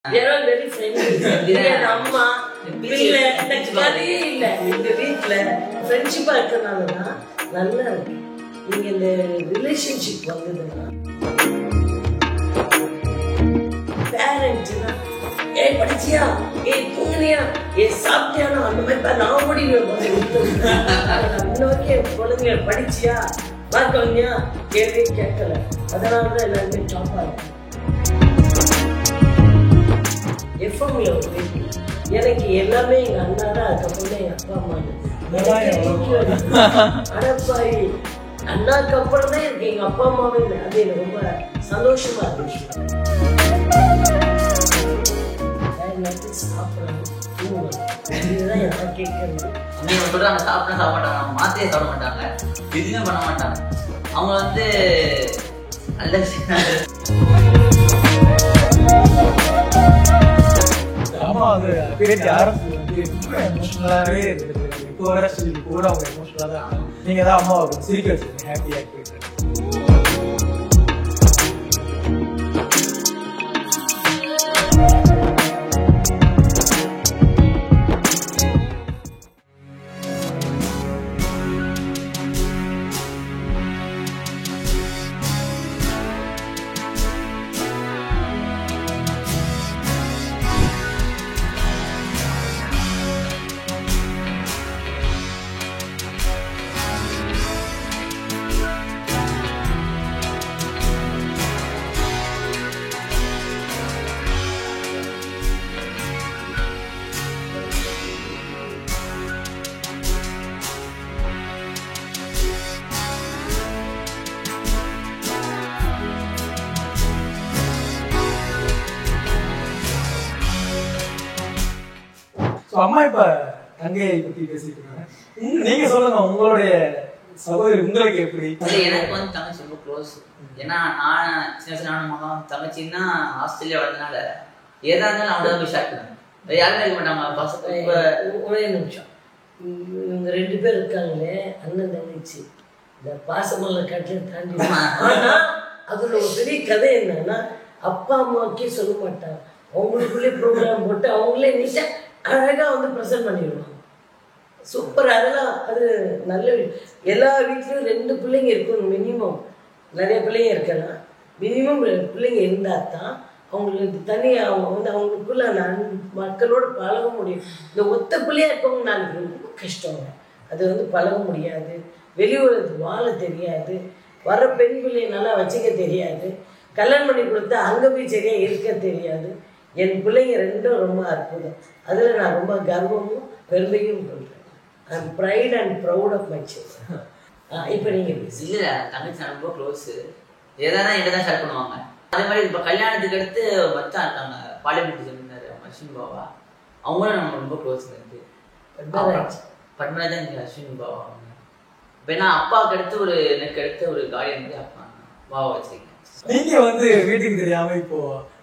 Very friendly. அம்மா இல்ல இந்த கதையே இல்லை. எங்க வீட்டுல ஃப்ரெண்ட்ஷிப்பா இருக்கிறதுனாலதான் நல்லா இருக்கு. நீங்க இந்த ரிலேஷன்ஷிப் வந்ததுன்னா பேரண்ட்ஸ் தான் ஏய் படிச்சியா, ஏய் தூங்கினியா, ஏய் சாப்பிட்டியானோ அந்த மாதிரி நான் முடிவேன். இன்னொரு என் குழந்தைங்க படிச்சியா பார்க்கலையா கேள்வி கேட்கல. அதனாலதான் எல்லாருமே டாப் ஆகும். எஃப்எம்ல எனக்கு எல்லாமே எங்க அண்ணா தான், அதுக்கப்புறம் எங்க அப்பா அம்மா. அடப்பாய் அண்ணாக்கு அப்புறம் தான் எனக்கு எங்க அப்பா அம்மாவே. அது எனக்கு ரொம்ப சந்தோஷமா இருந்துச்சு. சாப்பிடணும் இதுதான் எனக்கு கேட்கறது. நீங்க சொல்றாங்க சாப்பிட மாட்டாங்க, மாத்திரையை சாப்பிட மாட்டாங்க, எதுவுமே பண்ண மாட்டாங்க. அவங்க வந்து நல்ல அம்மா வந்து யாரும் ரொம்ப எமோஷனலாகவே இருந்துட்டு இப்போ வர சொல்லி கூட அவங்க எமோஷனலாக தான். நீங்கள் தான் அம்மாவை சிரிக்க வச்சுருக்கீங்க, ஹாப்பியாக போயிட்டு. அம்மா இப்ப தங்கையை பத்தி பேசிட்டு இருக்காங்க. நீங்க சொல்லுங்க, உங்களுடைய சகோதரி உங்களுக்கு எப்படி? எனக்கு வந்து தங்கச்சி ரொம்ப க்ளோஸ். ஏன்னா நான் சின்ன மகன் தங்கச்சின்னா ஆஸ்திரேலியா வளர்ந்தனால ஏதா இருந்தாலும் அவங்க தான் போய் ஷேர் பண்ணுவேன். யாருமே இருக்க மாட்டாங்க. ஒரே நிமிஷம், இவங்க 2 பேர் இருக்காங்களே அண்ணன் தங்கச்சி, இந்த பாசமல்ல கட்டில தாண்டி. ஆனா அதோட ஒரு பெரிய கதை என்னன்னா, அப்பா அம்மாவுக்கே சொல்ல மாட்டாங்க. அவங்களுக்குள்ளே ப்ரோக்ராம் போட்டு அவங்களே நீட்டா அழகா வந்து ப்ரெசென்ட் பண்ணிடுவாங்க. சூப்பர். அதெல்லாம் அது நல்ல. எல்லா வீட்லேயும் 2 பிள்ளைங்க இருக்கணும் மினிமம். நிறைய பிள்ளைங்க இருக்கலாம், மினிமம் 2 பிள்ளைங்க இருந்தால் தான் அவங்களுக்கு தனியாக அவங்க வந்து அவங்களுக்குள்ள மக்களோடு பழக முடியும். இந்த ஒத்த பிள்ளையா இருக்கவங்க நாளைக்கு ரொம்ப கஷ்டங்க. அது வந்து பழக முடியாது, வெளியூருக்கு வாழ தெரியாது, வர பெண் பிள்ளையை நல்லா வச்சுக்க தெரியாது, கல்யாணம் பண்ணி கொடுத்தா அங்கே போய் சரியாக இருக்க தெரியாது. என் பிள்ளைங்க 2ம் ரொம்ப அற்புதம். அதில் நான் ரொம்ப கர்வமும் பெருமையும் கொள்கிறேன். I am pride and proud of my children. இப்போ நீங்கள் இல்லை தங்கச்சி ரொம்ப க்ளோஸு. ஏதானா என்கிட்ட தான் ஷேர் பண்ணுவாங்க. அதே மாதிரி இப்போ கல்யாணத்துக்கு அடுத்து மச்சான் இருக்காங்க, பார்லிமெண்ட் செமினார் அஸ்வின் பாவா, அவங்களும் நம்ம ரொம்ப க்ளோஸ் இருக்கு. பத்மராஜன் அஸ்வின் பாவா அவங்க. இப்போ ஏன்னா அப்பாவுக்கு அடுத்து எனக்கு அடுத்த ஒரு கார்டியன் வந்து அப்பா பாவா வச்சிருக்கேன். நீங்க வந்து வீட்டுக்கு தெரியாம இப்போ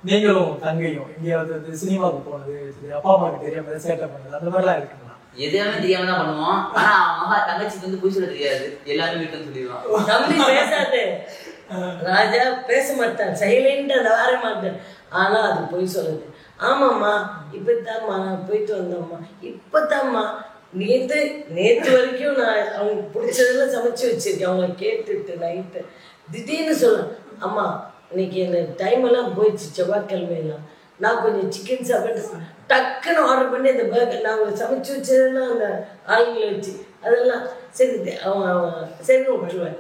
நீங்களும் தங்கையும் எங்கேயாவது வந்து சினிமாவுக்கு போனது, அப்பா அம்மாவுக்கு தெரியாம சேட்டை பண்ணது, அந்த மாதிரிலாம் இருக்குங்களா? எதுவுமே தெரியாம தான் பண்ணுவோம். ஆனா மகா தங்கச்சிக்கு வந்து போய் சொல்ல தெரியாது, எல்லாமே வீட்டுன்னு சொல்லிடுவான். தம்பி பேசாது, ராஜா பேச மாட்டான், சைலண்டா வார மாட்டேன். ஆனா அது போய் சொல்லுது. ஆமாம்மா இப்பதாம்மா நான் போயிட்டு வந்தோம்மா, இப்பதாம்மா நேற்று வரைக்கும் நான் அவங்களுக்கு பிடிச்சதெல்லாம் சமைச்சு வச்சிருக்கேன். அவங்க கேட்டுட்டு நைட்டு திடீர்னு சொல்ல, அம்மா இன்னைக்கு இந்த டைம் எல்லாம் போயிடுச்சு, செவ்வாய்க்கிழமையெல்லாம் நான் கொஞ்சம் சிக்கன் சாப்பிட்டு டக்குன்னு ஆர்டர் பண்ணி அந்த பர்கர் நான் சமைச்சு வச்சதெல்லாம் அந்த ஆளுங்களை வச்சு அதெல்லாம் சரி சரி விட்டுருவேன்.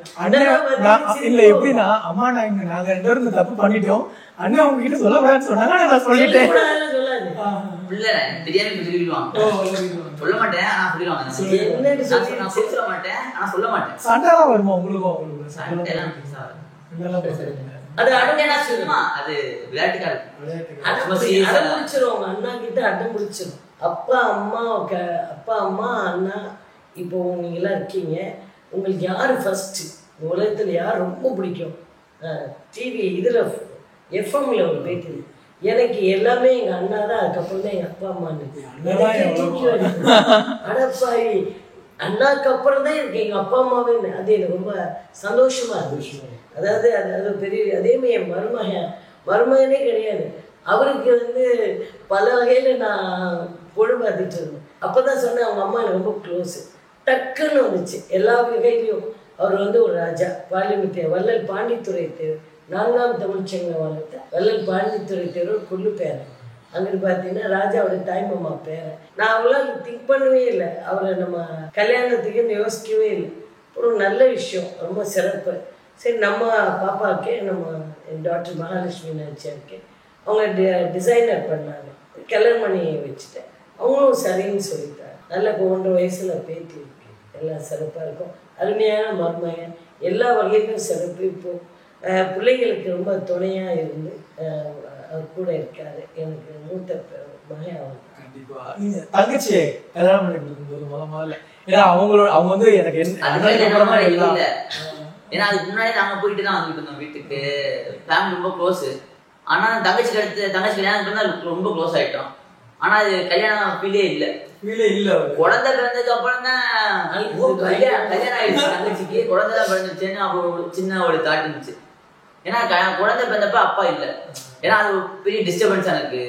இல்ல எப்படின்னா, அம்மா நாங்க 2 பேரும் தப்பு பண்ணிட்டோம், அண்ணன் உங்ககிட்ட சொல்லக்கூடாதுன்னு சொன்னாங்க, நான் சொல்லிட்டேன். சொல்லாது தெரியாம சொல்ல மாட்டேன், ஆனா சொல்லிடுவாங்க. சொல்ல மாட்டேன், ஆனா சொல்ல மாட்டேன். சண்டைலாம் வருமா உங்களுக்கும்? அது அடங்கா சும்மா அது விளையாட்டுக்காக அடம் முடிச்சிரும். அண்ணா கிட்ட அடம் முடிச்சிரும். அப்பா அம்மா அண்ணா. இப்போ நீங்களாம் இருக்கீங்க, உங்களுக்கு யார் ஃபர்ஸ்ட் உலகத்தில் யார் ரொம்ப பிடிக்கும்? டிவி இதில் எஃப்எம்ல ஒரு பேட்டி, எனக்கு எல்லாமே எங்கள் அண்ணா தான், அதுக்கப்புறம் தான் எங்கள் அப்பா அம்மா. அடப்பாய் அண்ணாக்கு அப்புறம் தான் எனக்கு எங்கள் அப்பா அம்மாவே. அது எனக்கு ரொம்ப சந்தோஷமா இருந்துச்சு. அதாவது பெரிய அதேமாதிரி என் மருமகனே கிடையாது. அவருக்கு வந்து பல வகையில் நான் பொழு பார்த்துட்டு இருந்தேன். அப்போ தான் சொன்னேன் அவங்க அம்மா எனக்கு ரொம்ப க்ளோஸு. டக்குன்னு வந்துச்சு எல்லா வகையிலையும். அவர் வந்து ஒரு ராஜா, பார்லிமெண்ட் வள்ளல் பாண்டித்துறை தேர் 4ஆம் தமிழ்ச்சங்க வளர்த்த வள்ளல் பாண்டித்துறை தேரோட கொள்ளு பேரன். அங்கிட்டு பார்த்தீங்கன்னா ராஜாவோட தாய்மாமா பேரன். நான் அவ்வளோ திங்க் பண்ணவே இல்லை, அவரை நம்ம கல்யாணத்துக்குன்னு யோசிக்கவே இல்லை. ஒரு நல்ல விஷயம், ரொம்ப சிறப்பு. சரி நம்ம பாப்பாவுக்கே நம்ம என் டாக்டர் மகாலட்சுமி நாச்சியாருக்கு அவங்க டிசைனர் பண்ணாங்க, கல்யாணம் பண்ணி வச்சுட்டேன். அவங்களும் சரின்னு சொல்லிட்டாங்க. நல்ல 1.5 வயசுல பேத்தி இருக்கு, எல்லாம் சிறப்பாக இருக்கும். அருமையான மருமகன், எல்லா வகையிலும் சிறப்பு. இப்போது பிள்ளைங்களுக்கு ரொம்ப துணையாக இருந்து அவர் கூட இருக்காரு. எனக்கு மூத்த மகன் அவர். கண்டிப்பா நீங்க தங்கச்சியை கல்யாணம் பண்ணி கொடுக்கும்போது முதல்ல ஏன்னா அவங்க வந்து எனக்கு இல்ல, ஏன்னா அதுக்கு முன்னாடி நாங்க போயிட்டு தான் வந்துட்டு இருந்தோம் வீட்டுக்கு. ஃபேமிலி ரொம்ப க்ளோஸ். ஆனா தங்கச்சி கல்யாணம் பண்ணா ரொம்ப க்ளோஸ் ஆயிட்டோம். ஆனா அது கல்யாணம் ஃபீலே இல்ல. குழந்தை பிறந்ததுக்கு அப்புறம் தான் கல்யாணம் ஆயிடுச்சு. தங்கச்சிக்கு குழந்தை தான் பிறந்துச்சுன்னு அப்போ சின்ன ஒரு தாட் இருந்துச்சு. ஏன்னா குழந்தை பிறந்தப்ப அப்பா இல்லை. ஏன்னா அது ஒரு பெரிய டிஸ்டர்பன்ஸா எனக்கு.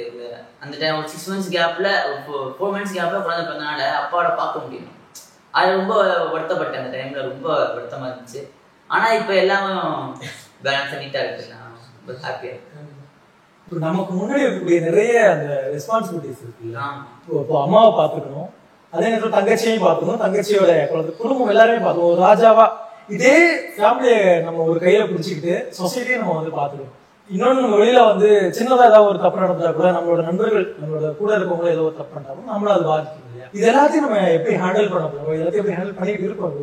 அந்த டைம் ஒரு 6 months கேப்ல 4 months கேப்ல குழந்தை பிறந்தனால அப்பாவோட பார்க்க முடியும். அது ரொம்ப வருத்தப்பட்டேன். அந்த டைம்ல ரொம்ப வருத்தமா இருந்துச்சு. ஆனா இப்ப எல்லாமே பேலன்ஸ் நீட்டா இருக்கு. ரொம்ப ஹாப்பியா இருக்கு. நமக்கு முன்னாடி இருக்கக்கூடிய நிறைய அந்த ரெஸ்பான்சிபிலிட்டிஸ் இருக்குல்ல. இப்போ அம்மாவை பார்த்துக்கணும், அதே நேரத்தில் தங்கச்சியையும் பார்த்துக்கணும், தங்கச்சியோட குடும்பம் எல்லாருமே பார்த்துக்கணும். ஒரு ராஜாவா இதே ஃபேமிலியை நம்ம ஒரு கையில பிடிச்சிக்கிட்டு சொசைட்டியை நம்ம வந்து பார்த்துக்கணும். இன்னொன்று நம்ம வெளியில வந்து சின்னதாக ஏதாவது ஒரு தப்பு நடந்தா கூட நம்மளோட நண்பர்கள் நம்மளோட கூட இருக்கவங்களும் ஏதோ ஒரு தப்பு பண்ணாலும் நம்மளும் அது பாதிக்கும் இல்லையா? இது எல்லாத்தையும் நம்ம எப்படி ஹேண்டில் பண்ண போறோம், எல்லாத்தையும் எப்படி ஹேண்டில் பண்ணிட்டு இருக்கோம்?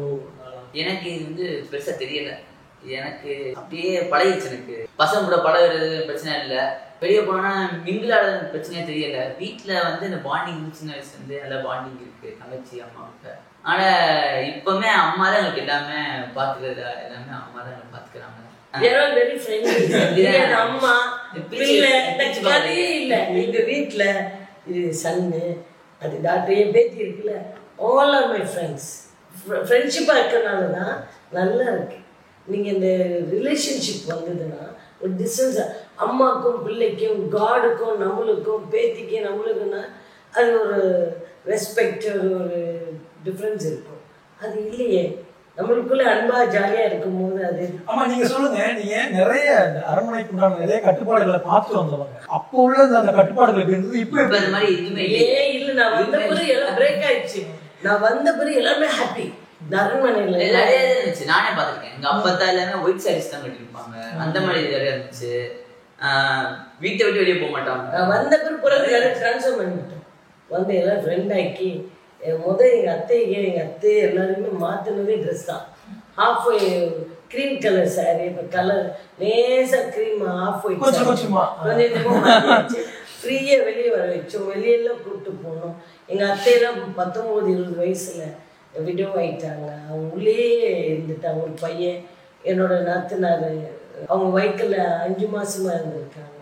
எனக்கு இது வந்து பெருசா தெரியல. எனக்கு அப்படியே பழகிடுச்சு. எனக்கு பசங்க கூட பழகிறது பிரச்சனை இல்லை, வெளியே போனா மிங்கிள் ஆடுறது பிரச்சனையே தெரியல. வீட்டுல வந்து இந்த பாண்டிங் சின்ன வயசுல இருந்து நல்ல பாண்டிங் இருக்கு தங்கச்சி அம்மாவுக்கு. ஆனா இப்பவுமே அம்மா தான் எனக்கு எல்லாமே பாத்துக்கிறது, எல்லாமே அம்மா தான் எனக்கு பாத்துக்கிறாங்க. அம்மா இல்ல எங்க வீட்டுல இது சன்னு அது டாக்டர் என் பேத்தி இருக்குல்ல, ஆல் ஆர் மை ஃப்ரெண்ட்ஸ். ஃப்ரெண்ட்ஷிப்பா இருக்கிறதுனாலதான் நல்லா இருக்கு. நீங்கள் இந்த ரிலேஷன்ஷிப் வந்ததுன்னா ஒரு டிஸ்டன்ஸ் அம்மாக்கும் பிள்ளைக்கும் காடுக்கும் நம்மளுக்கும் பேத்திக்கும் நம்மளுக்குன்னா அது ஒரு ரெஸ்பெக்ட் ஒரு டிஃப்ரென்ஸ் இருக்கும். அது இல்லையே, நம்மளுக்குள்ள அன்பா ஜாலியா இருக்கும் போது அது. ஆமா நீங்க சொல்லுங்க, நீங்க நிறைய அரண்மனைக்கு உண்டான நிறைய கட்டுப்பாடுகளை பார்த்து வந்தவங்க. அப்போ உள்ள அந்த கட்டுப்பாடுகள் இருந்தது, இப்போ இந்த மாதிரி எதுவுமே இல்லை. நான் வந்த பிறகு எல்லாம் பிரேக் ஆயிடுச்சு. நான் வந்த பிறகு எல்லாருமே ஹாப்பி. அரண்மனையில நிறைய இருந்துச்சு, நானே பாத்திருக்கேன். எங்க அப்பா தான் எல்லாமே ஒயிட் சாரீஸ் தான் கட்டிருப்பாங்க. அந்த மாதிரி நிறைய இருந்துச்சு. வீட்டை விட்டு வெளியே போக மாட்டாங்க. வந்த பிறகு எல்லாரும் டிரான்ஸ்ஃபர் பண்ணிவிட்டோம். வந்து எல்லாம் ஃப்ரெண்ட் ஆக்கி எங்கள் அத்தை எல்லாருமே மாற்றினதே ட்ரெஸ் தான். ஹாஃப் க்ரீம் கலர் சாரி, இப்போ கலர் லேசாக க்ரீம் ஆஃப் ஒயிட் ஃப்ரீயாக வெளியே வர வச்சோம். வெளியெல்லாம் கூப்பிட்டு போனோம். எங்கள் அத்தையெல்லாம் 19-20 வயசுல விடோ ஆயிட்டாங்க. அவங்க உள்ளே இருந்துட்டாங்க. ஒரு பையன் என்னோட நாத்தனார் அவங்க வயிற்றில் 5 மாசமா இருந்திருக்காங்க.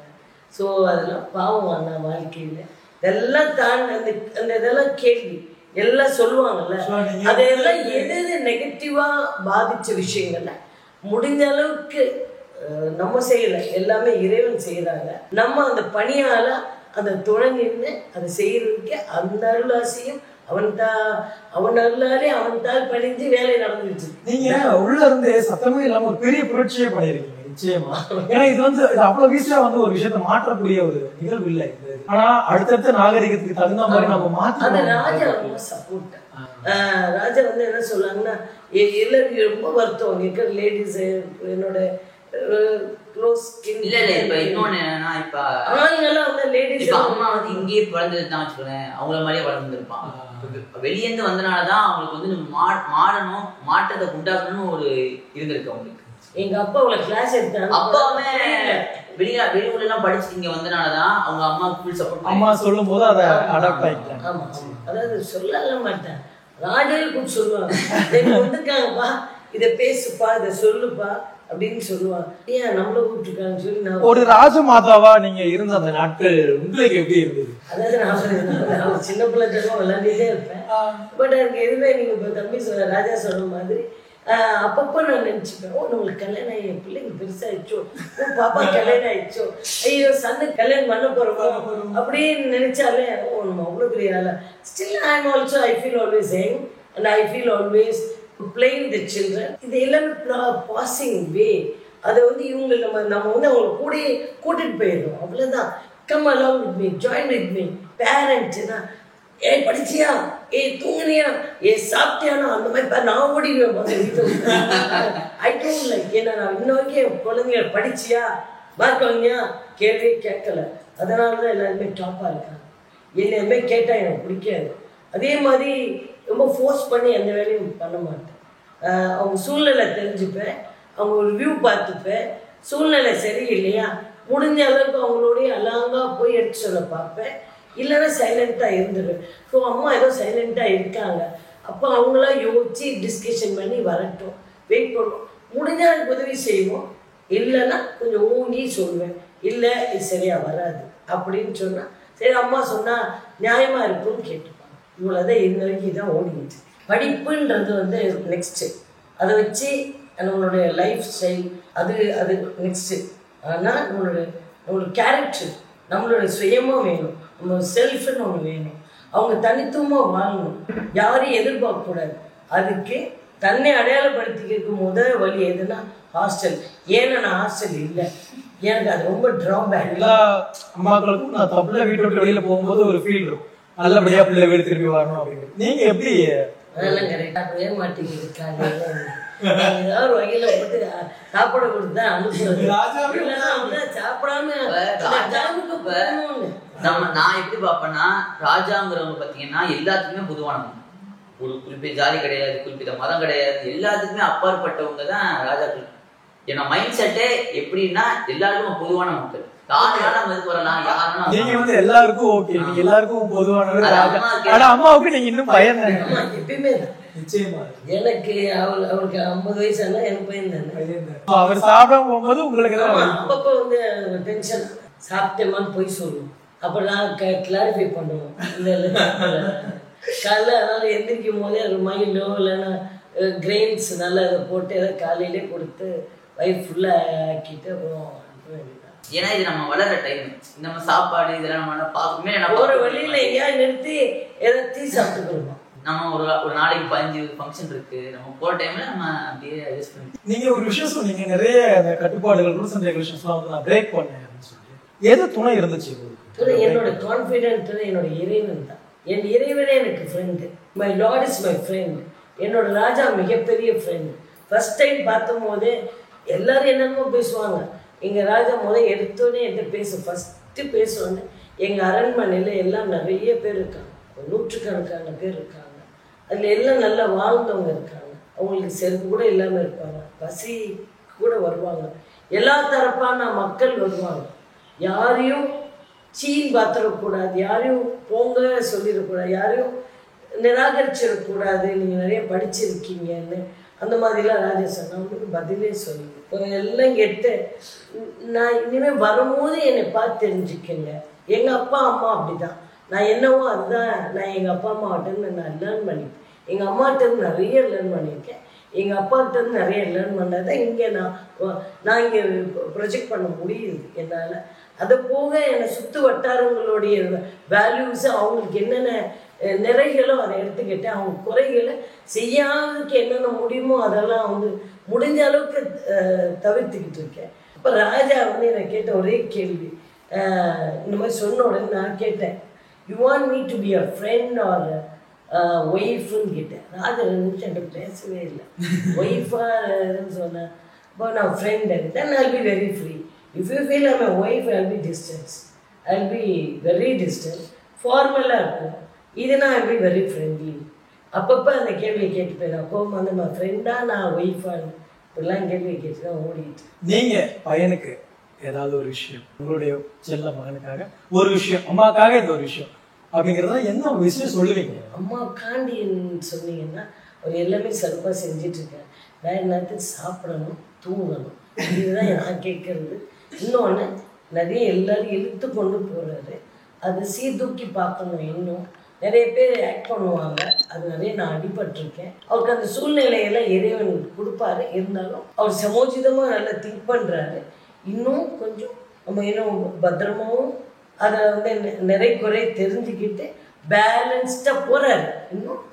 ஸோ அதெல்லாம் பாவம் ஆனா வாழ்க்கையில் இதெல்லாம் தாண்டி அந்த இதெல்லாம் கேள்வி எல்லாம் சொல்லுவாங்கல்ல, அதையெல்லாம் எது நெகட்டிவா பாதிச்ச விஷயங்கள்ல முடிஞ்ச அளவுக்கு நம்ம செய்யலை, எல்லாமே இறைவன் செய்யறாங்க. நம்ம அந்த பணியால அந்த துணை நின்று அதை செய்யறதுக்கு அந்த அருளாசியும் அவன் அருளாலே அவன் தால் படிஞ்சு வேலை நடந்துச்சு. நீங்க உள்ள இருந்து சத்தமே இல்லாம ஒரு பெரிய புரட்சியே பண்ணிருக்கீங்க நிச்சயமா. ஏன்னா இது வந்து அவ்வளவு ஈஸியா வந்து ஒரு விஷயத்தை மாற்றக்கூடிய ஒரு நிகழ்வு இல்லை இது. ஆனா அடுத்தடுத்த நாகரிகத்துக்கு தகுந்த மாதிரி நம்ம மாற்றணும். ராஜா ரொம்ப சப்போர்ட். ராஜா வந்து என்ன சொல்றாங்கன்னா, எல்லாருக்கும் ரொம்ப வருத்தம் இருக்கிற லேடிஸ் என்னோட க்ளோஸ் ஸ்கின் இல்ல இப்ப இன்னொன்னு என்னன்னா, இப்ப ஆண்கள்லாம் வந்து லேடிஸ் அம்மா வந்து இங்கேயே பிறந்ததுதான் வச்சுக்கோங்க, அவங்கள மாதிரியே வளர்ந்துருப்பான். வெளியேந்து வந்தனாலதான் அவங்களுக்கு வந்து மாறணும், மாற்றத்தை உண்டாக்கணும்னு ஒரு இருந்திருக்கு அவங்களுக்கு. எங்க அப்பா அவ்வளவு கிளாஸ் எடுத்தாங்க. அப்பாவுமே வெளியூர்ல எல்லாம் படிச்சுட்டு இங்க வந்தனாலதான் அவங்க அம்மா ஃபுல் சப்போர்ட். அம்மா சொல்லும் போது அதை அடாப்ட் ஆயிட்டாங்க. ஆமா, அதாவது சொல்லல மாட்டேன், ராஜாவே கூட சொல்லுவாங்க, வந்திருக்காங்கப்பா இதை பேசுப்பா இதை சொல்லுப்பா அப்படின்னு சொல்லுவாங்க. ஏன் நம்மள கூப்பிட்டுருக்காங்கன்னு சொல்லி நான் ஒரு ராஜமாதாவா நீங்க இருந்த அந்த நாட்கள் உங்களுக்கு எப்படி இருந்தது? அதாவது நான் சின்ன பிள்ளை விளையாண்டுட்டே இருப்பேன். பட் எனக்கு எதுவுமே நீங்க இப்போ தம்பி ராஜா சொன்ன மாதிரி அப்பப்போ நான் நினச்சிப்பேன், ஓ நம்மளுக்கு கல்யாணம் ஆகி என் பிள்ளைங்க பெருசாகிடுச்சோ, ஓ பாப்பா கல்யாணம் ஆயிடுச்சோ, ஐயோ சன்னுக்கு கல்யாணம் பண்ண போகிறோம் அப்படின்னு நினச்சாலே ஓ நம்ம அவ்வளோ பெரிய ஆளா. Still I am also I feel always young and I feel always playing the children. இது எல்லாமே பாசிங் வே. அதை வந்து இவங்க நம்ம வந்து அவங்களை கூட்டிகிட்டு போயிடுறோம், அவ்வளோதான். Come along with me, join with me. பேரண்ட்ஸ்னா ஏ படிச்சியா, ஏ தூங்குனியா, ஏ சாப்பிட்டியானோ அந்த மாதிரி நான் ஓடிடுவேன் வீட்டில். I don't like. ஏன்னா நான் இன்ன வரைக்கும் என் குழந்தைங்க படிச்சியா, மார்க் வாங்கியா கேள்வியே கேட்கல. அதனால தான் எல்லாருமே டாப்பாக இருக்காங்க. எல்லாருமே கேட்டால் எனக்கு பிடிக்காது. அதே மாதிரி ரொம்ப ஃபோர்ஸ் பண்ணி எந்த வேலையும் பண்ண மாட்டேன். அவங்க சூழ்நிலை தெரிஞ்சுப்பேன், அவங்க ஒரு வியூ பார்த்துப்பேன். சூழ்நிலை சரியில்லையா முடிஞ்ச அளவுக்கு அவங்களோடைய அலாங்காக போய் எடுத்து சொல்ல பார்ப்பேன், இல்லைன்னா சைலண்ட்டாக இருந்துடுவேன். ஸோ அம்மா ஏதோ சைலண்ட்டாக இருக்காங்க, அப்போ அவங்களாம் யோசிச்சு டிஸ்கஷன் பண்ணி வரட்டும், வெயிட் பண்ணுவோம். முடிஞ்சால் எனக்கு உதவி செய்வோம், இல்லைன்னா கொஞ்சம் ஊங்கி சொல்லுவேன், இல்லை இது சரியாக வராது அப்படின்னு சொன்னால் சரி அம்மா சொன்னால் நியாயமாக இருக்கும்னு கேட்டுப்பாங்க. இவ்வளோதான் இன்ன வரைக்கும் இதான் ஓடிக்கிட்டு. படிப்புன்றது வந்து நெக்ஸ்ட்டு, அதை வச்சு நம்மளுடைய லைஃப் ஸ்டைல் அது நெக்ஸ்ட்டு. ஆனால் நம்மளோட கேரக்டர், நம்மளோட சுயமாக வேணும், நம்ம செல்ஃப்னு ஒன்று வேணும். அவங்க தனித்துவமாக வாழணும், யாரையும் எதிர்பார்க்கக்கூடாது. அதுக்கு தன்னை அடையாளப்படுத்திக்கிறதுக்கு முதல் வழி எதுனா ஹாஸ்டல். ஏன்னா நான் ஹாஸ்டல் இல்லை, எனக்கு அது ரொம்ப ட்ராபேக். எல்லா அம்மாக்களுக்கும் நான் தப்புல வீட்டு விட்டு வெளியில போகும்போது ஒரு ஃபீல் இருக்கும், நல்லபடியா பிள்ளை வீடு திரும்பி வரணும் அப்படிங்கிறது. நீங்க எப்படி? அதெல்லாம் கரெக்டாக போய மாட்டேங்குது. காலையில் ஏதாவது வகையில போட்டு சாப்பாடு கொடுத்தா அனுப்புறது, சாப்பிடாம நான் எப்படி பார்ப்பேன்னா, ராஜாங்கிறவங்க பார்த்தீங்கன்னா எல்லாத்துக்குமே பொதுவானவங்க. ஒரு குறிப்பிட்ட ஜாதி கிடையாது, குறிப்பிட்ட மதம் கிடையாது, எல்லாத்துக்குமே அப்பாற்பட்டவங்க தான் ராஜாக்கள். ஏன்னா மைண்ட் செட்டே எப்படின்னா எல்லாருக்கும் பொதுவான மக்கள். நீங்க வந்து எல்லாருக்கும் ஓகே, நீங்க எல்லாருக்கும் பொதுவானவர் ராஜா. ஆனா அம்மாவுக்கு நீங்க இன்னும் பையன் தானே? எப்பயுமே நிச்சயமா. எனக்கு அவருக்கு 50 வயசு ஆனா எனக்கு பையன் தானே. அவர் சாப்பிட போகும்போது உங்களுக்கு அப்பப்போ வந்து டென்ஷன், சாப்பிட்டேமான்னு போய் சொல்லுவோம். அப்போ நான் கிளாரிஃபை பண்ணுவோம். காலைல அதனால எந்திரிக்கும் போதே ஒரு மைலோ இல்லைன்னா கிரெயின்ஸ் நல்லா அதை போட்டு அதை காலையிலே கொடுத்து வயிறு ஃபுல்லாக ஆக்கிட்டு அப்புறம் அனுப்ப வேண்டியதான். ஏன்னா இது நம்ம வளர டைம், நம்ம சாப்பாடு இதெல்லாம் நம்ம பார்க்குமே ஒரு வழியில் எங்கேயாவது நிறுத்தி எதை டீ சாப்பிட்டுக்கணும். நம்ம ஒரு நாளைக்கு 15 ஃபங்க்ஷன் இருக்கு, நம்ம போற டைம்ல நம்ம அப்படியே அட்ஜஸ்ட் பண்ணி. நீங்க ஒரு விஷயம் சொன்னீங்க, நிறைய அந்த கட்டுப்பாடுகள் ரூல்ஸ் அண்ட் ரெகுலேஷன்ஸ்லாம் வந்து நான் பிரேக் பண்ணேன் அப்படின்னு சொல்லி. எது துணை இருந்துச்சு? என்னோட கான்ஃபிடென்ட் என்னோட இறைவன் தான். என் இறைவனே எனக்கு friend. My Lord is my friend. என்னோட ராஜா மிகப்பெரிய ஃப்ரெண்டு. ஃபர்ஸ்ட் டைம் பார்த்தும் போதே எல்லாரும் என்னென்னமோ பேசுவாங்க. எங்கள் ராஜா எடுத்தோடனே என்கிட்ட ஃபஸ்ட்டு பேசுவாங்க. எங்கள் அரண்மனையில் எல்லாம் நிறைய பேர் இருக்காங்க, 100கணக்கான பேர் இருக்காங்க. அதில் எல்லாம் நல்லா வாழ்ந்தவங்க இருக்காங்க, அவங்களுக்கு செருப்பு கூட இல்லாமல் இருப்பாங்க, பசி கூட வருவாங்க, எல்லா தரப்பான மக்கள் வருவாங்க. யாரையும் சீன் பார்த்துடக்கூடாது, யாரையும் போங்க சொல்லிடக்கூடாது, யாரையும் நிராகரிச்சிடக்கூடாது. நீங்கள் நிறைய படிச்சிருக்கீங்கன்னு அந்த மாதிரிலாம் ராஜா சொன்ன அவங்களுக்கு பதிலே சொல்லு. இப்போ எல்லாம் கேட்டு நான் இனிமேல் வரும்போது என்னை பார்த்து தெரிஞ்சுக்கங்க. எங்கள் அப்பா அம்மா அப்படி தான், நான் என்னவோ அதுதான். நான் எங்கள் அப்பா அம்மாவிட்டேருந்து நான் லேர்ன் பண்ணிப்பேன், எங்கள் அம்மாகிட்டேருந்து நிறைய லேர்ன் பண்ணியிருக்கேன், எங்கள் அப்பாக்கிட்டேருந்து நிறைய லேர்ன் பண்ணால் தான் இங்கே நான் இங்கே ப்ரொஜெக்ட் பண்ண முடியுது என்னால். அதை போக என்னை சுற்று வட்டாரங்களுடைய வேல்யூஸு, அவங்களுக்கு என்னென்ன நிறைகளோ அதை எடுத்துக்கிட்டு அவங்க குறைகளை செய்யாததுக்கு என்னென்ன முடியுமோ அதெல்லாம் வந்து முடிஞ்ச அளவுக்கு தவிர்த்துக்கிட்டு இருக்கேன். இப்போ ராஜா வந்து என்னை கேட்ட ஒரே கேள்வி, இந்த மாதிரி சொன்ன உடனே நான் கேட்டேன், you want me to be a friend or ஒய்ஃப்னு கேட்டேன். ராஜா 2 நிமிஷம் என்கிட்ட பேசவே இல்லை. ஒய்ஃபான்னு சொன்னேன். இப்போ நான் friend, then I will be very free. If you feel I'm a wife I will be distance, I will be very distance, ஃபார்மலாக இருக்கும். இதுனா I will be very friendly. அப்பப்போ அந்த கேள்வியை கேட்டுப்பேன். அப்போ வந்து நம்ம ஃப்ரெண்டாக நான் ஒய்ஃபான்னு இப்படிலாம் கேள்வியை கேட்டு தான் ஓடிட்டு. நீங்கள் பையனுக்கு ஏதாவது ஒரு விஷயம், உங்களுடைய செல்ல மகனுக்காக ஒரு விஷயம், அம்மாக்காக இந்த ஒரு விஷயம் அப்படிங்கிறத என்ன ஒரு விஷயம் சொல்லுவீங்க? அம்மாக்காண்டின்னு சொன்னீங்கன்னா அவர் எல்லாமே சிறப்பாக செஞ்சிட்ருக்கேன். நான் என்னத்துக்கு சாப்பிடணும், தூங்கணும், இதுதான் நான் கேட்குறது. இன்னொன்று நிறைய எல்லோரும் இழுத்து கொண்டு போகிறாரு, அதை சீர்தூக்கி பார்க்கணும். இன்னும் நிறைய பேர் ஆக்ட் பண்ணுவாங்க, அது நிறைய நான் அடிபட்டிருக்கேன். அவருக்கு அந்த சூழ்நிலையெல்லாம் இறைவன் கொடுப்பாரு. இருந்தாலும் அவர் சமோஜிதமாக நல்லா திங்க் பண்ணுறாரு. இன்னும் கொஞ்சம் நம்ம இன்னும் பத்திரமாவும் அதை வந்து நிறை குறை தெரிஞ்சுக்கிட்டு பேலன்ஸ்டாக போகிறாரு. இன்னும்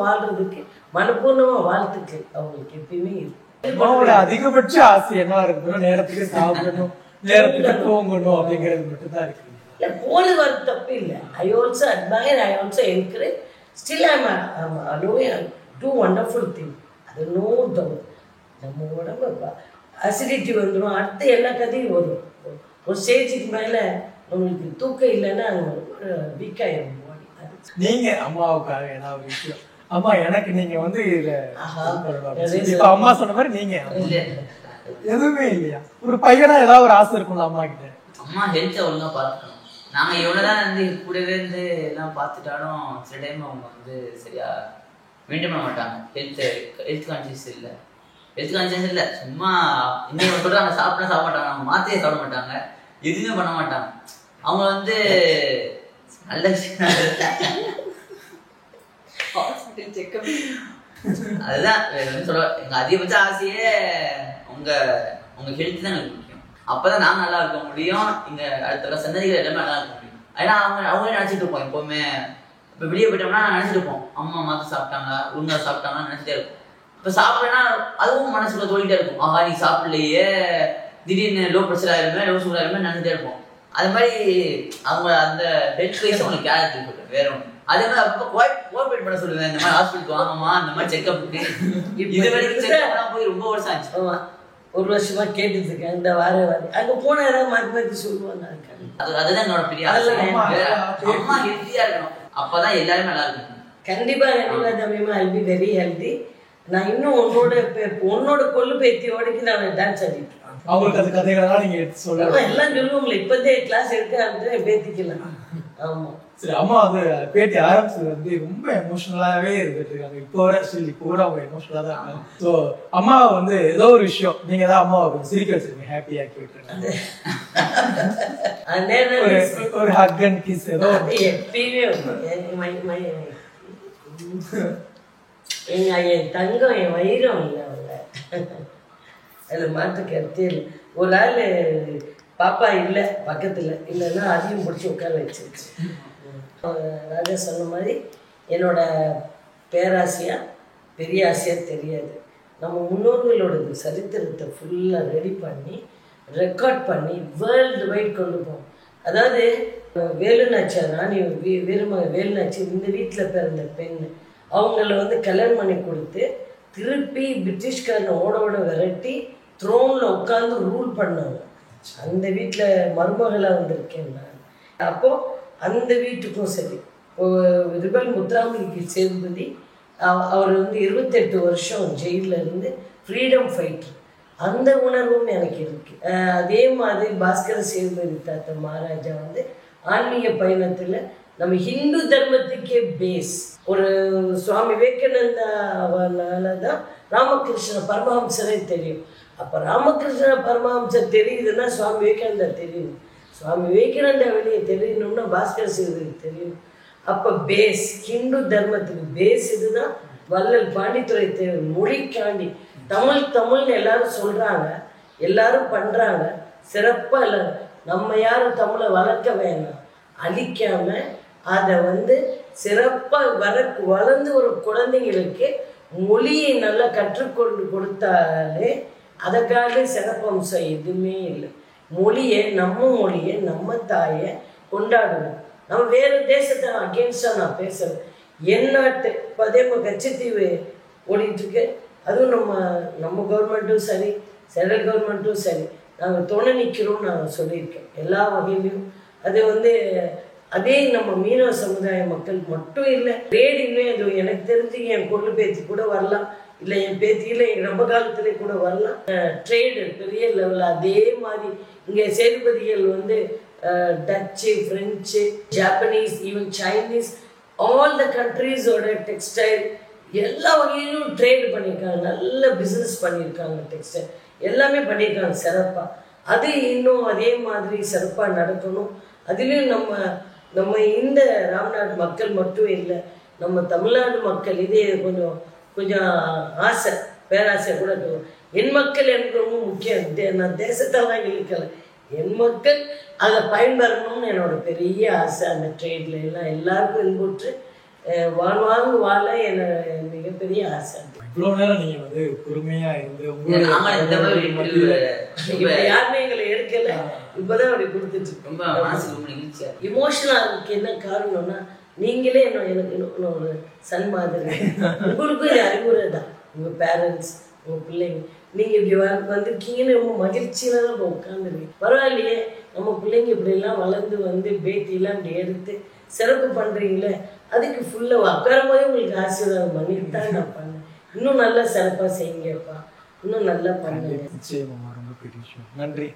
வாழ்றதுக்கு மனப்பூர்ணமாக வாழ்த்துக்கள் அவங்களுக்கு எப்பயுமே இருக்கு. அம்மாவோட அதிகபட்ச ஆசை என்ன இருக்கணும்? நேரத்துக்கு சாப்பிடணும், நேரத்துக்கு தூங்கணும் அப்படிங்கிறது மட்டும்தான் இருக்கு. இல்லை, போனது வர தப்பு இல்லை. I also admire, I also encourage. Still I'm allowing to wonderful thing. அது நோ டவுட். நம்ம உடம்பு அசிடிட்டி வந்துடும், அடுத்த எல்லா கதையும் வரும். ஒரு ஸ்டேஜுக்கு மேலே நம்மளுக்கு தூக்கம் இல்லைன்னா வீக்காயிடும் பாடி. நீங்க அம்மாவுக்காக ஏதாவது ஒரு விஷயம், அம்மா எனக்கு நீங்க வந்து இப்ப அம்மா சொன்ன மாதிரி நீங்க எதுவுமே இல்லையா? ஒரு பையனா ஏதாவது ஒரு ஆசை இருக்கும்ல அம்மா கிட்ட? அம்மா ஹெல்த்தை ஒழுங்கா பார்த்துக்கணும். நாங்கள் எவ்வளோதான் வந்து கூடவே இருந்து எல்லாம் பார்த்துட்டாலும் சில டைம் அவங்க வந்து சரியா மெயின்டைன் பண்ண மாட்டாங்க. ஹெல்த் கான்சியஸ் இல்லை. ஹெல்த் கான்சியஸ் இல்லை, சும்மா இன்னைக்கு சொல்கிறாங்க சாப்பிட மாட்டாங்க, அவங்க மாத்திரையை சாப்பிட மாட்டாங்க, எதுவுமே பண்ண மாட்டாங்க. அவங்க வந்து நல்ல அதுதான் சொல்ல. எங்க அதிகபட்ச ஆசையே உங்க ஹெல்த் தான் எனக்கு முக்கியம். அப்பதான் நாங்க நல்லா இருக்க முடியும், இங்க அடுத்த சந்ததிகள் எல்லாமே நல்லா இருக்க முடியும். ஏன்னா அவங்களே நினைச்சிட்டு இருப்போம் எப்பவுமே. இப்ப வெளியே போயிட்டோம்னா நினைச்சிட்டு இருப்போம், அம்மா மாத்த சாப்பிட்டாங்க, ஒழுங்கா சாப்பிட்டாங்கன்னு நினைச்சிட்டே இருக்கும். இப்ப சாப்பிடலன்னா அதுவும் மனசுக்குள்ள தோண்டிட்டே இருக்கும், ஆஹா நீ சாப்பிடலையே, திடீர்னு லோ ப்ரெஷர் ஆயிருமே, லோ சுகர் ஆயிருமே நினைச்சிட்டே இருப்போம். அது மாதிரி அவங்க அந்த ஹெல்த் வைஸ் அவங்களுக்கு கேர் எடுத்துக்கிட்டு வேற ஒன்று. அதே மாதிரி அப்போ கோஆப்ரேட் பண்ண சொல்லுவேன், இந்த மாதிரி ஹாஸ்பிட்டலுக்கு வாங்கம்மா, இந்த மாதிரி செக்அப் இது வரைக்கும் செக்அப்லாம் போய் ரொம்ப வருஷம் ஆச்சு. ஒரு வருஷமா கேட்டுட்டு இருக்கேன். இந்த வார அங்க போன ஏதாவது மாற்றி சொல்லுவாங்க. அதுதான் என்னோட பெரிய ஆசை. அம்மா ஹெல்த்தியா இருக்கணும், அப்பதான் எல்லாரும் நல்லா இருக்கும். கண்டிப்பா தம்பியமா ஐ பி வெரி ஹெல்தி. நான் இன்னும் உன்னோட கொள்ளு பேத்தியோடைக்கு நான் டான்ஸ் ஆடிட்டு அவங்களுக்கு அது கதைகளெல்லாம் நீங்க எடுத்து சொல்லலாம். எல்லாம் சொல்லுவாங்களே, இப்பதே கிளாஸ் எடுக்க ஆரம்பிச்சு பேத்திக்கலாம். ஆமா சரி, அம்மா வந்து பேட்டி ஆரம்பிச்சது வந்து ரொம்ப எமோஷனலாவே இருந்துட்டு இருக்காங்க. இப்போ கூட அவங்க எமோஷனலா தான் இருக்காங்க. ஸோ அம்மாவை வந்து ஏதோ ஒரு விஷயம் நீங்க தான் அம்மாவை கொஞ்சம் சிரிக்க வச்சிருக்கீங்க, ஹாப்பியா கேட்டுருக்காங்க. ஒரு ஹக் அண்ட் கிஸ் ஏதோ எப்பயுமே என் தங்கம், என் வைரம் இல்லை அவங்க. அதில் மாற்று கருத்தே இல்லை. ஒரு ஆள் பாப்பா இல்லை பக்கத்தில், இல்லைன்னா அதையும் பிடிச்சி உட்கார வச்சிருச்சு. ராஜா சொன்ன மாதிரி என்னோட பேராசையா பெரிய ஆசையாக தெரியாது. நம்ம முன்னோர்களோட சரித்திரத்தை ஃபுல்லாக ரெடி பண்ணி ரெக்கார்ட் பண்ணி வேர்ல்டு வைட் கொண்டு போவோம். அதாவது வேலுநாச்சியார், ராணி வீரமக வேலுநாச்சியார் இந்த வீட்டில் பிறந்த பெண். அவங்கள வந்து கல்யாணம் பண்ணி கொடுத்து திருப்பி பிரிட்டிஷ்காரனை ஓட விரட்டி த்ரோனில் உட்காந்து ரூல் பண்ணாங்க. அந்த வீட்டில் மருமகளாக வந்திருக்கேன் நான். அப்போது அந்த வீட்டுக்கும் சரி, ரிபல் முத்துராமலிங்க சேதுபதி அவர் வந்து 28 வருஷம் ஜெயிலில் இருந்து ஃப்ரீடம் ஃபைட்டர். அந்த உணர்வும் எனக்கு இருக்குது. அதே மாதிரி பாஸ்கர சேதுபதி தாத்தா மகாராஜா வந்து ஆன்மீக பயணத்தில் நம்ம ஹிந்து தர்மத்துக்கே பேஸ். ஒரு சுவாமி விவேகானந்தாவால தான் ராமகிருஷ்ண பரமஹம்சரே தெரியும். அப்போ ராமகிருஷ்ண பரமஹம்சர் தெரியுதுன்னா சுவாமி விவேகானந்தா தெரியும். சுவாமி விவேகானந்தா வெளியே தெரியணும்னா பாஸ்கர சேதுபதி தெரியும். அப்போ பேஸ் ஹிந்து தர்மத்துக்கு பேஸ் இதுதான். வள்ளல் பாண்டித்துரை தேவர் மொழிக்காண்டி தமிழ்னு எல்லாரும் சொல்கிறாங்க, எல்லாரும் பண்ணுறாங்க சிறப்பாக. இல்லை, நம்ம யாரும் தமிழை வளர்க்க வேணாம், அழிக்காமல் அதை வந்து சிறப்பாக வளர்ந்து ஒரு குழந்தைங்களுக்கு மொழியை நல்லா கற்றுக்கொண்டு கொடுத்தாலே அதற்காக சிறப்பம்சம் எதுவுமே இல்லை. நம்ம மொழியை நம்ம தாயை கொண்டாடுவோம். நம்ம வேறு தேசத்தை அகேன்ஸ்டாக நான் பேசுகிறேன். என் நாட்டு அதே மாதிரி கச்சத்தீவு ஓடிட்டுருக்கு. அதுவும் நம்ம கவர்மெண்ட்டும் சரி, சென்ட்ரல் கவர்மெண்ட்டும் சரி, நாங்கள் துணை நிற்கிறோம்னு நான் சொல்லியிருக்கேன் எல்லா வகையிலையும். அது வந்து அதே நம்ம மீனவ சமுதாய மக்கள் மட்டும் இல்லை, ட்ரேடிங்லேயே அது எனக்கு தெரிஞ்சு என் கொள்ளு பேத்தி கூட வரலாம், இல்லை என் பேத்தியில் என் ரொம்ப காலத்துலேயே கூட வரலாம். ட்ரேடு பெரிய லெவலில். அதே மாதிரி இங்கே சேதுபதிகள் வந்து Dutch, French, Japanese, even Chinese, all the கண்ட்ரீஸோட டெக்ஸ்டைல் எல்லா வகையிலும் ட்ரேடு பண்ணியிருக்காங்க. நல்ல பிஸ்னஸ் பண்ணியிருக்காங்க. டெக்ஸ்டைல் எல்லாமே பண்ணியிருக்காங்க சிறப்பாக. அது இன்னும் அதே மாதிரி சிறப்பாக நடக்கணும். அதுலேயும் நம்ம நம்ம இந்த ராம்நாடு மக்கள் மட்டும் இல்லை, நம்ம தமிழ்நாடு மக்கள் இதே கொஞ்சம் கொஞ்சம் ஆசை பேராசை கூட இருக்கும். என் மக்கள் எனக்கு ரொம்ப முக்கியம். நான் தேசத்தெல்லாம் இழுக்கலை, என் மக்கள் அதை பயன்பெறணும்னு என்னோட பெரிய ஆசை. அந்த ட்ரேட்ல எல்லாம் எல்லாருக்கும் இன்புற்று வாழ்வாங்க வாழ என்ன மிகப்பெரிய ஆசை. இவ்வளவு நேரம் நீங்க வந்து பொறுமையா இருந்து யாருமே எங்களை எடுக்கல, இப்பதான் அப்படி கொடுத்துட்டு இமோஷனலா இருக்கு. என்ன காரணம்னா நீங்களே எனக்கு ஒரு சன் மாதிரி. உங்களுக்கும் இது அறிவுரை தான். உங்க பேரண்ட்ஸ் உங்க பிள்ளைங்க நீங்க இப்படி வந்திருக்கீங்கன்னு ரொம்ப மகிழ்ச்சியில தான் உட்காந்துருக்கீங்க. பரவாயில்லையே, நம்ம பிள்ளைங்க இப்படி எல்லாம் வளர்ந்து வந்து பேட்டியெல்லாம் இப்படி எடுத்து சிறப்பு பண்றீங்களே, அதுக்கு ஃபுல்லா உட்காரும் போதே உங்களுக்கு ஆசீர்வாதம் பண்ணிட்டு தான் நான் பண்ணேன். இன்னும் நல்லா சிறப்பா செய்யுங்கப்பா, இன்னும் நல்லா பண்ணுங்க. நிச்சயமா ரொம்ப பெரிய விஷயம். நன்றி.